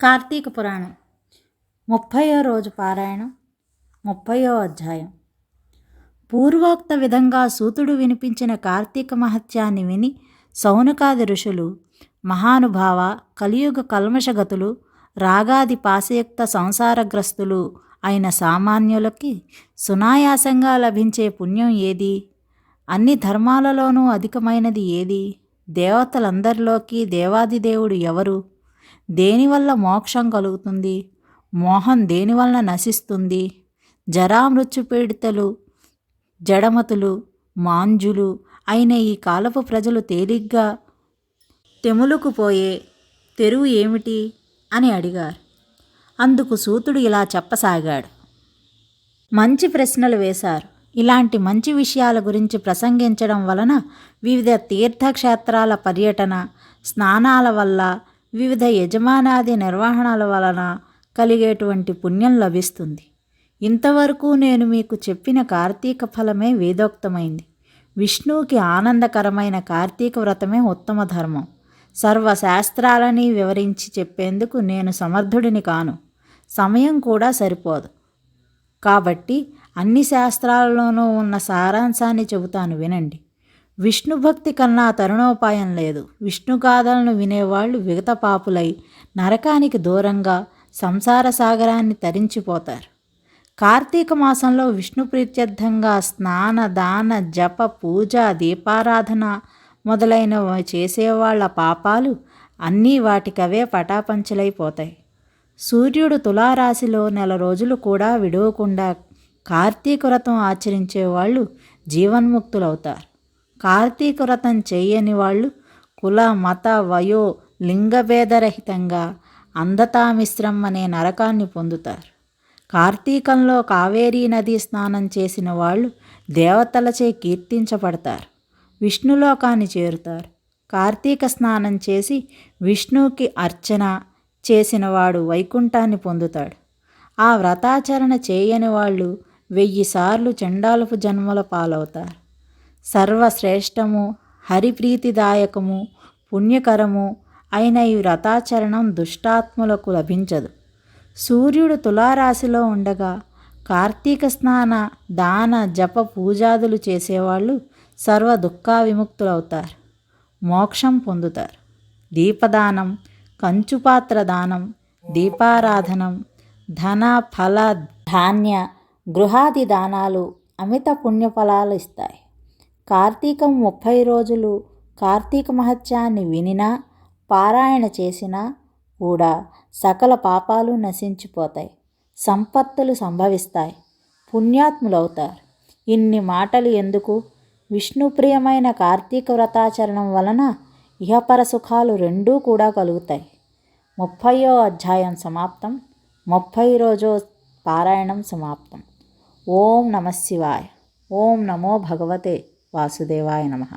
కార్తీక పురాణం 30వ రోజు పారాయణం 30వ అధ్యాయం. పూర్వోక్త విధంగా సూతుడు వినిపించిన కార్తీక మహత్యాన్ని విని సౌనకాది ఋషులు, మహానుభావ, కలియుగ కల్మషగతులు, రాగాది పాశయుక్త సంసారగ్రస్తులు అయిన సామాన్యులకి సునాయాసంగా లభించే పుణ్యం ఏది? అన్ని ధర్మాలలోనూ అధికమైనది ఏది? దేవతలందరిలోకి దేవాదిదేవుడు ఎవరు? దేనివల్ల మోక్షం కలుగుతుంది? మోహం దేనివల్ల నశిస్తుంది? జరామృత్యుపీడితలు, జడమతులు, మాంజులు అయిన ఈ కాలపు ప్రజలు తేలిగ్గా తెములుకుపోయే తెరువు ఏమిటి అని అడిగారు. అందుకు సూతుడు ఇలా చెప్పసాగాడు. మంచి ప్రశ్నలు వేశారు. ఇలాంటి మంచి విషయాల గురించి ప్రసంగించడం వలన వివిధ తీర్థక్షేత్రాల పర్యటన, స్నానాల వల్ల, వివిధ యజమానాది నిర్వహణల వలన కలిగేటువంటి పుణ్యం లభిస్తుంది. ఇంతవరకు నేను మీకు చెప్పిన కార్తీక ఫలమే వేదోక్తమైంది. విష్ణువుకి ఆనందకరమైన కార్తీక వ్రతమే ఉత్తమ ధర్మం. సర్వశాస్త్రాలని వివరించి చెప్పేందుకు నేను సమర్థుడిని కాను, సమయం కూడా సరిపోదు. కాబట్టి అన్ని శాస్త్రాలలోనూ ఉన్న సారాంశాన్ని చెబుతాను, వినండి. విష్ణు భక్తి కన్నా తరుణోపాయం లేదు. విష్ణుగాథలను వినేవాళ్ళు విగత పాపులై నరకానికి దూరంగా సంసార సాగరాన్ని తరించిపోతారు. కార్తీక మాసంలో విష్ణు ప్రీత్యర్థంగా స్నాన, దాన, జప, పూజ, దీపారాధన మొదలైనవి చేసేవాళ్ల పాపాలు అన్నీ వాటికవే పటాపంచలైపోతాయి. సూర్యుడు తులారాశిలో నెల రోజులు కూడా విడవకుండా కార్తీక వ్రతం ఆచరించేవాళ్ళు జీవన్ముక్తులవుతారు. కార్తీక వ్రతం చేయని వాళ్ళు కుల, మత, వయో, లింగభేదరహితంగా అంధతామిశ్రం అనే నరకాన్ని పొందుతారు. కార్తీకంలో కావేరీ నదీ స్నానం చేసిన వాళ్ళు దేవతలచే కీర్తించబడతారు, విష్ణులోకాన్ని చేరుతారు. కార్తీక స్నానం చేసి విష్ణువుకి అర్చన చేసినవాడు వైకుంఠాన్ని పొందుతాడు. ఆ వ్రతాచరణ చేయని వాళ్ళు 1000 సార్లు చండాలపు జన్మల పాలవుతారు. సర్వశ్రేష్టము, హరిప్రీతిదాయకము, పుణ్యకరము అయిన ఈ వ్రతాచరణం దుష్టాత్ములకు లభించదు. సూర్యుడు తులారాశిలో ఉండగా కార్తీక స్నాన, దాన, జప, పూజాదులు చేసేవాళ్ళు సర్వ దుఃఖా విముక్తులవుతారు, మోక్షం పొందుతారు. దీపదానం, కంచుపాత్ర దానం, దీపారాధనం, ధన, ఫల, ధాన్య, గృహాది దానాలు అమిత పుణ్యఫలాలు ఇస్తాయి. కార్తీకం 30 రోజులు కార్తీక మహత్యాన్ని వినినా, పారాయణ చేసినా కూడా సకల పాపాలు నశించిపోతాయి, సంపత్తులు సంభవిస్తాయి, పుణ్యాత్ములవుతారు. ఇన్ని మాటలు ఎందుకు? విష్ణుప్రియమైన కార్తీక వ్రతాచరణం వలన ఇహపర సుఖాలు రెండూ కూడా కలుగుతాయి. 30వ అధ్యాయం సమాప్తం. 30 రోజో పారాయణం సమాప్తం. ఓం నమః శివాయ. ఓం నమో భగవతే వాసుదేవాయ నమః.